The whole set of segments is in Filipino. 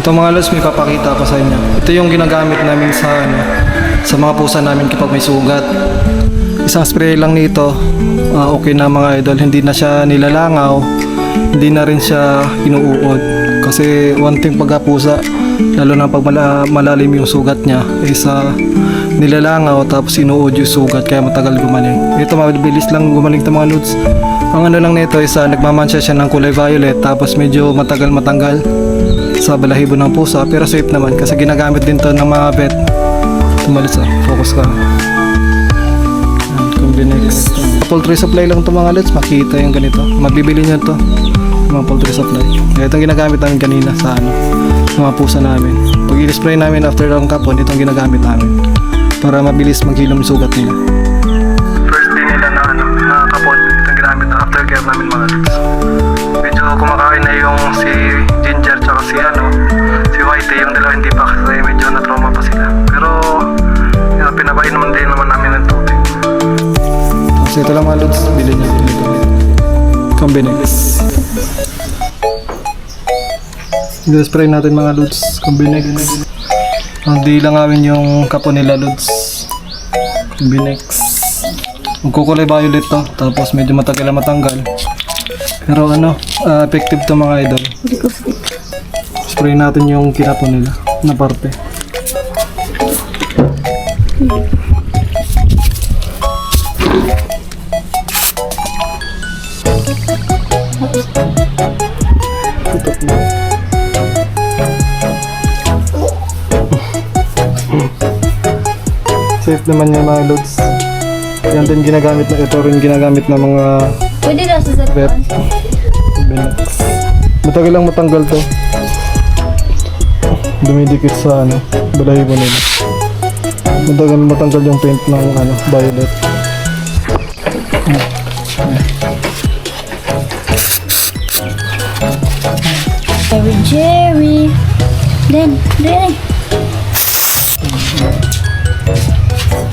Ito mga lods, may papakita ko sa inyo. Ito yung ginagamit namin sa mga pusa namin kapag may sugat. Isang spray lang nito, okay na mga idol. Hindi na siya nilalangaw, hindi na rin siya inuuod. Kasi one thing pagka pusa, lalo na pag malalim yung sugat niya, nilalangaw tapos inuud yung sugat kaya matagal gumaling. Ito mabilis lang gumaling ito mga lods. Ang ano lang nito is nagmamansya siya ng kulay violet tapos medyo matagal matanggal sa balahibo ng pusa, pero safe naman kasi ginagamit din to ng mga vet. Tumalis focus ka. Combinex. Poultry supply lang to mga lods, makita yung ganito. Mabibili nyo to, mga poultry supply. Kaya itong ginagamit namin kanina sa mga pusa namin. Pag i-spray namin after ang kapon, itong ginagamit namin para mabilis maghilom yung sugat nila. First day nila na kapon, itong ginamit na after care namin mga lods. Medyo kumakain na yung si Ginger tsaka si Whitey, yung dalawa hindi pa kasi medyo na-trauma pa sila. Pero pinabain naman din naman namin ng tubig. So ito lang mga lods, bilhin nyo dito. Combinex. I-spray natin mga lods, Combinex. Hindi lang awin yung kapon nila lods. Combinex. Magkukulay violet to, tapos medyo matagal na matanggal. Pero effective to mga idol. Spray natin yung kinapon nila na parte. Tutok na. Safe naman yung mga loads. Yan din ginagamit na ito rin ginagamit ng mga pwede na sa vet. Matagal lang matanggal to. Dumidikit sa balahibo nila. Matagal matanggal yung paint ng violet. Jerry. Then.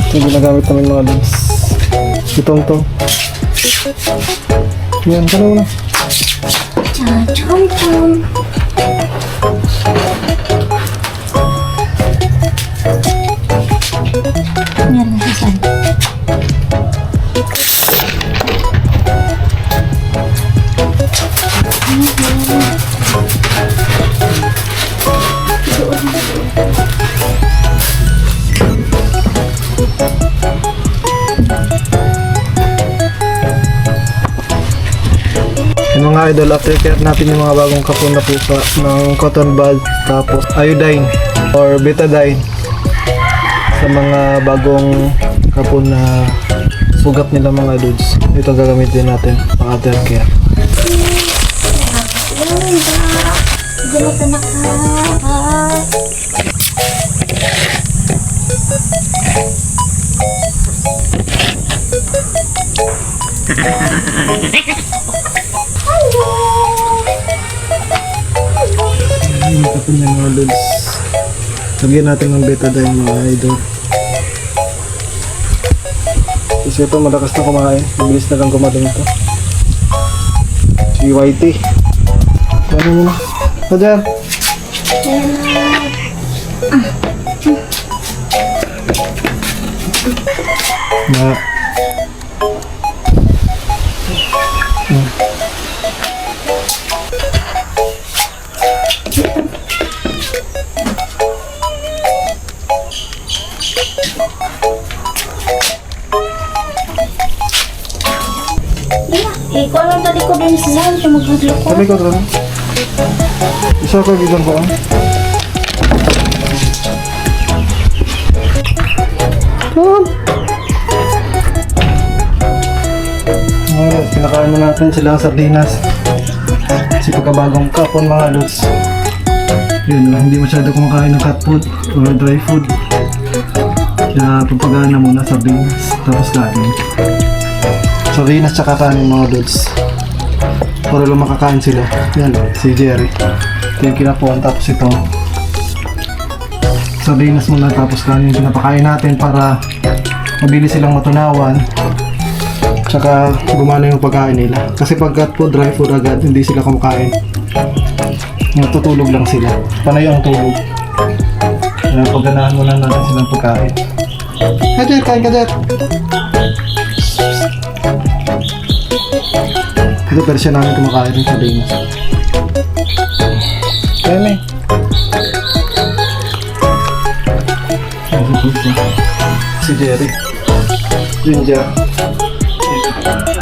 Ito ginagamit namin mga lods. Itong to. Yan, dalawa na. Chum. Yan na siya. Yung mga idol, after care natin yung mga bagong kapon na pusa ng cotton bud, tapos iodine or betadine sa mga bagong kapon na sugat nila mga dudes. Ito gagamitin natin pang after care. Yung kapon niya mga dudes. Lagyan natin ng betadine mga idol. Kasi ito malakas na kumain. Mabilis na lang gumaling ito. Si Whitey. Ano mo na? Roger! Na. Kung anong tali ko din siya, siya magpaglo ko. Sabi ko ito na. Isa ko bigyan ko pinakain na natin silang sardinas. Kasi pagkabagong kapon mga lods. Yun, hindi masyado kumakain ng cat food or dry food. Kaya papagana muna sardinas, tapos kain. Sardinas tsaka kanin mga lods. Para lang makakain sila. Yan, si Jerry. Ito yung kinapon, tapos ito. Sardinas muna, tapos kanin yung pinapakain natin para mabilis silang matunawan. Tsaka gumana yung pagkain nila. Kasi pag cat food, dry food agad, hindi sila kumakain. natutulog lang sila. Panay ang tulog. Kaya pagganahan muna natin silang pagkain. Kajet, kain ka, Jet! Ito, pero siya namin kumakain ng sardinas. Kaya na eh. Si Jerry. Ginger.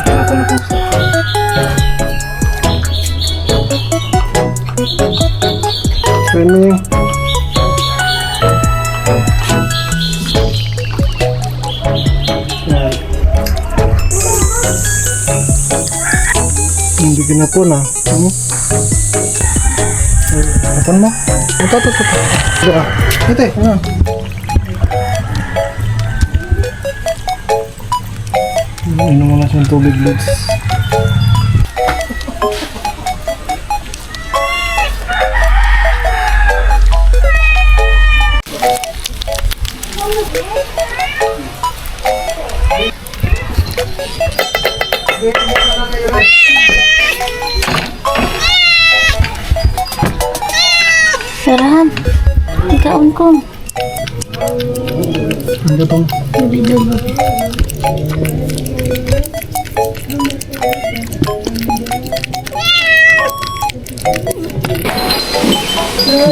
Kaya na pusa. Kaya na yun. Hindi ka na po na. Apan mo? Ito. Ito eh. Inom mo na siyang tubig, Lods. Sarahan. Ikaon ko. Ano ba itong? Dubi-dubi.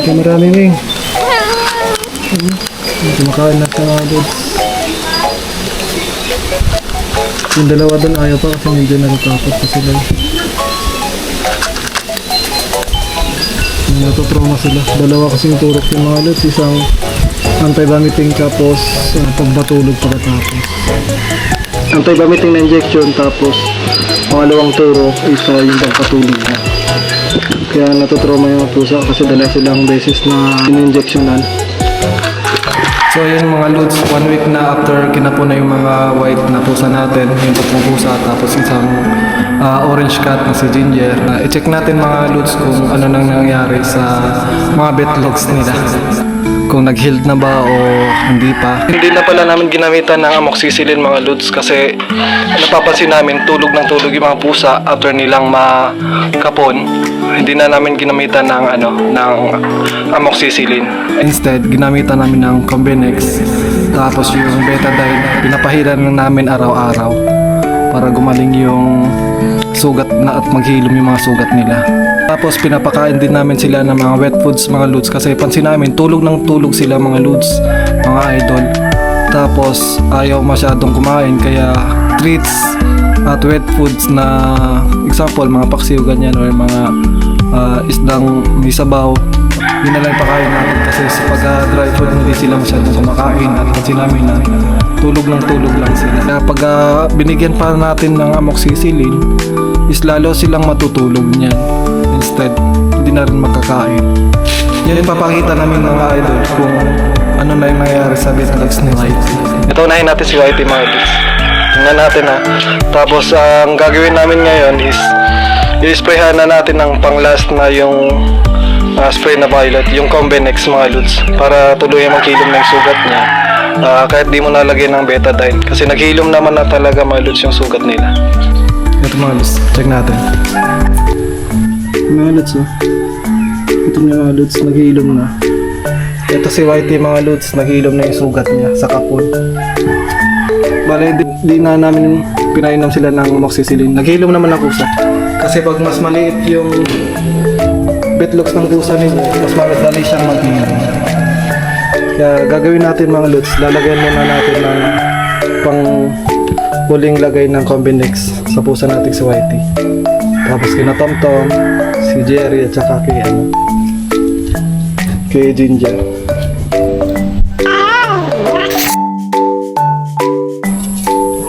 Ito marami, Ming. Kumakain na sa mga Lods. Yung dalawa doon ayaw pa kasi medyo natatakot pa sila. Natutrauma sila. Dalawa kasing turok yung mga Lods. Isang anti-vomiting tapos pagbatulog pagkatapos. Anti-vomiting na injection tapos pangalawang turok isa yung pagpatulog na. Kaya natutrauma yung pusa kasi dala silang beses na in-injectionan. So yun mga Lods, 1 week na after kinapon na yung mga white na pusa natin, yung tatlong pusa, tapos isang orange cat na si Ginger. I-check natin mga Lods kung ano nang nangyari sa mga betlogs nila. Kung nag-healed na ba o hindi pa. Hindi na pala namin ginamitan ng amoxicillin mga Lods kasi napapansin namin tulog ng tulog yung mga pusa after nilang makapon. Hindi na namin ginamitan ng amoxicillin. Instead, ginamitan namin ng Combinex. Tapos yung betadine, pinapahiran na namin araw-araw para gumaling yung sugat na at maghilom yung mga sugat nila. Tapos pinapakain din namin sila ng mga wet foods mga Lods kasi pansin namin tulog ng tulog sila mga Lods, mga idol. Tapos ayaw masyadong kumain kaya treats at wet foods na example mga paksiw ganyan or mga isdang may sabaw, yun na lang pakain natin kasi sa pag-dry food hindi sila masyadong kumakain at pansin namin na tulog lang sila. Kaya pag binigyan pa natin ng amoxicillin is lalo silang matutulog niyan. Instead, hindi na rin makakain. Yan yung papakita namin mga idol kung ano na yung nangyayari sa betlogs ni White. Ito unahin natin si Whitey mga idol. Tingnan natin ha. Tapos ang gagawin namin ngayon is i-sprayhan na natin ng pang-last na yung spray na violet, yung Combinex mga Lods, para tuloy maghilom ng sugat niya. Kahit di mo nalagyan ng betadine kasi naghilom naman na talaga mga Lods yung sugat nila. Ito mga Lods, check natin. Mga Lods ito mga Lods, naghilom na. Ito si Whitey mga Lods, naghilom na yung sugat niya sa kapon. Bale, di na namin pinainom sila ng amoxicillin. Naghilom naman ang pusa. Kasi pag mas maliit yung betlogs ng pusa ninyo, mas madali siyang maghilom. Kaya gagawin natin mga Lods, lalagyan muna natin ng pang huling lagay ng Combinex sa pusa natin si Whitey. Tapos kina Tom, si Jerry at saka kay Ginger.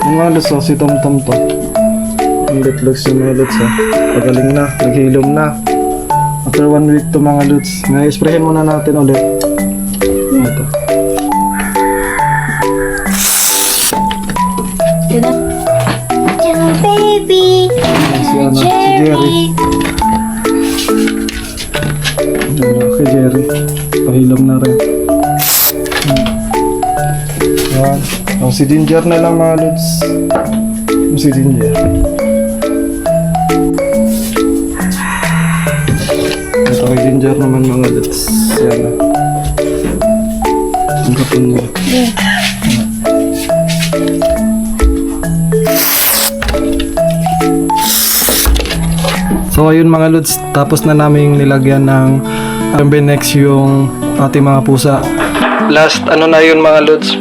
Yung mga Lods, si Tom to. Yung betlogs yung mga Lods, pagaling na, naghilom na. After 1 week to mga Lods, nga-sprayin muna natin ulit. Ito. Ciao, baby. Si Jerry. Kay Jerry. Pahilom na rin. Yan. Si Ginger na lang mga Lods. Si Ginger. Ito So, kay Ginger naman mga lods. Yan. Ang kapin niya. So ayun mga lods, tapos na namin nilagyan ng Benex yung ating mga pusa. Last ano na yun mga lods,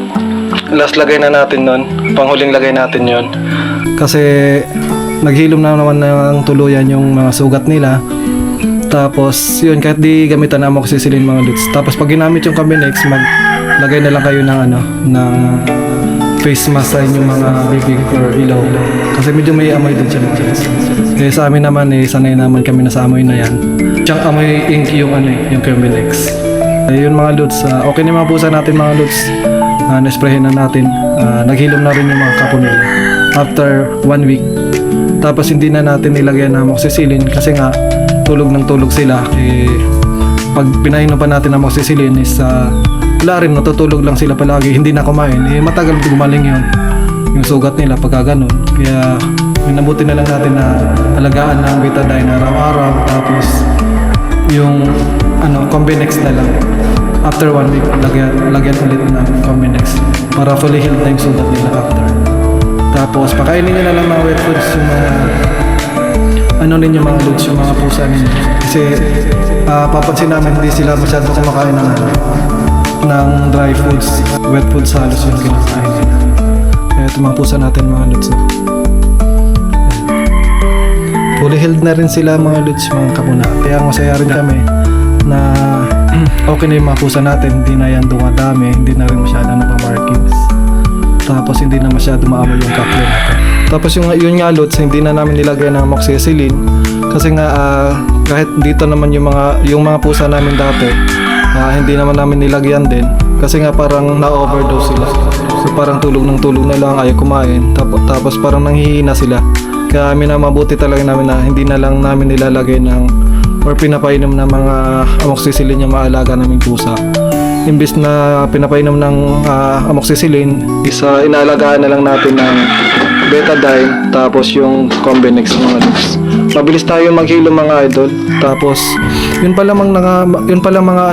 last lagay na natin nun, panghuling lagay natin yon. Kasi naghilom na naman ng tuluyan yung mga sugat nila. Tapos yun, kahit di gamitan na amoxicillin mga lods. Tapos pag ginamit yung Benex, maglagay na lang kayo ng ng face mask sa inyong mga bibig or ilaw. Kasi medyo may amoy din siya. Eh sa amin naman sanay naman kami na sa amoy na yan. Siyang amoy ink yung yung Benex. Ayun mga lods, okay na yung mga pusa natin mga lods. Na-sprayhin na natin. Naghilom na rin yung mga kapon nila after 1 week. Tapos hindi na natin nilagyan ng amoxicillin kasi nga tulog ng tulog sila. Pag pinainom pa natin ng amoxicillin is wala rin, natutulog lang sila palagi, hindi na kumain. Matagal gumaling yun yung sugat nila pagka ganun. Kaya minabuti na lang natin na alagaan ng betadine araw-araw. Tapos yung Benex na lang after 1 week lagyan ulit ng Benex para fully healed na yung sugat nila after. Tapos pakainin nyo na lang mga wet foods, yung mga ninyo mga loads, yung mga pusa ninyo. Kasi papansin namin hindi sila masyado kumakain ng dry foods, wet foods halos yung kinakain nila. Kaya ito mga pusa natin mga lods. Fully healed na rin sila mga lods, mga kapuna. Kaya masaya rin kami na okay na yung mga pusa natin, hindi na yan dumadami, hindi na rin masyado napamarkings. Tapos hindi na masyado maamoy yung kaklo natin. Tapos yun nga lods, hindi na namin nilagay ng amoxicillin kasi nga kahit dito naman yung mga pusa namin dati, hindi naman namin nilagyan din kasi nga parang na-overdose sila. So parang tulog na lang, ayaw kumain. Tapos parang nanghihina sila. Kaya mabuti talaga namin na hindi na lang namin nilalagay or pinapainom ng mga amoxicillin yung maalaga naming pusa. Imbis na pinapainom ng amoxicillin, inaalagaan na lang natin ng betadine tapos yung Benex mga lods. Mabilis tayo maghilom mga idol. Tapos yun pala mga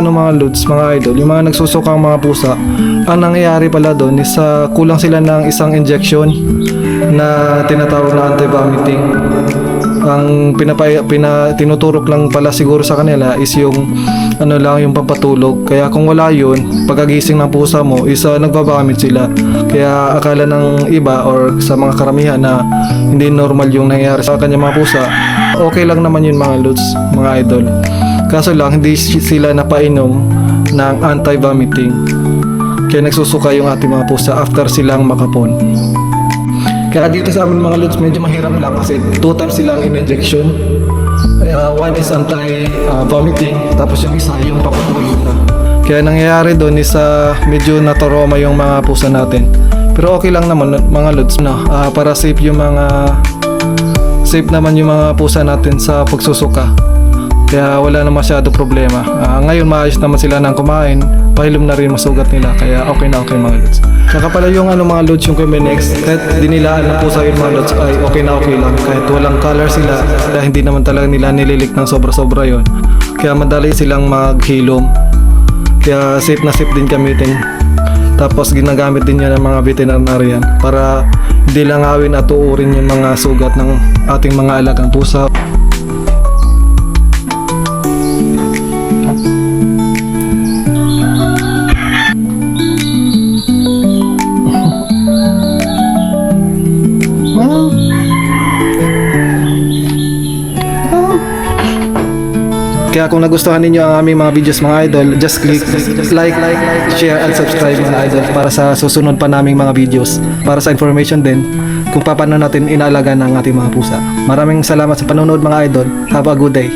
mga lods, mga idol, yung mga nagsusukang mga pusa, ang nangyayari pala doon is kulang sila ng isang injection na tinatawag na anti-vomiting. Ang tinuturok lang pala siguro sa kanila is yung yung pampatulog. Kaya kung wala yun, pagkagising ng pusa mo is nagbabamit sila. Kaya akala ng iba or sa mga karamihan na hindi normal yung nangyayari sa kanya mga pusa, okay lang naman yun mga lods, mga idol. Kaso lang hindi sila napainom ng anti-vomiting. Kaya nagsusuka yung ating mga pusa after silang makapon. Kaya dito sa amin mga lods, medyo mahirap lang kasi 2 times silang in-injection. One is anti-vomiting, tapos yung isa yung papatulog na. Kaya nangyayari doon is medyo natoroma yung mga pusa natin. Pero okay lang naman mga lods, para safe naman yung mga pusa natin sa pagsusuka. Kaya wala na masyado problema. Ngayon maayos naman sila nang kumain, pahilom na rin masugat nila, kaya okay na okay mga lods. Saka pala yung mga lods, yung Benex, kahit dinilaan ng pusa yung mga lods ay okay na okay lang. Kahit walang color sila, dahil hindi naman talaga nila nililik ng sobra-sobra yon. Kaya madali silang maghilom. Kaya safe na safe din gamitin. Tapos ginagamit din yan ng mga veterinarian para hindi lang awin at tuurin yung mga sugat ng ating mga alagang pusa. Kaya kung nagustuhan ninyo ang aming mga videos mga idol, just click like, share, and subscribe mga idol para sa susunod pa naming mga videos. Para sa information din kung paano natin inaalaga ng ating mga pusa. Maraming salamat sa panonood mga idol. Have a good day.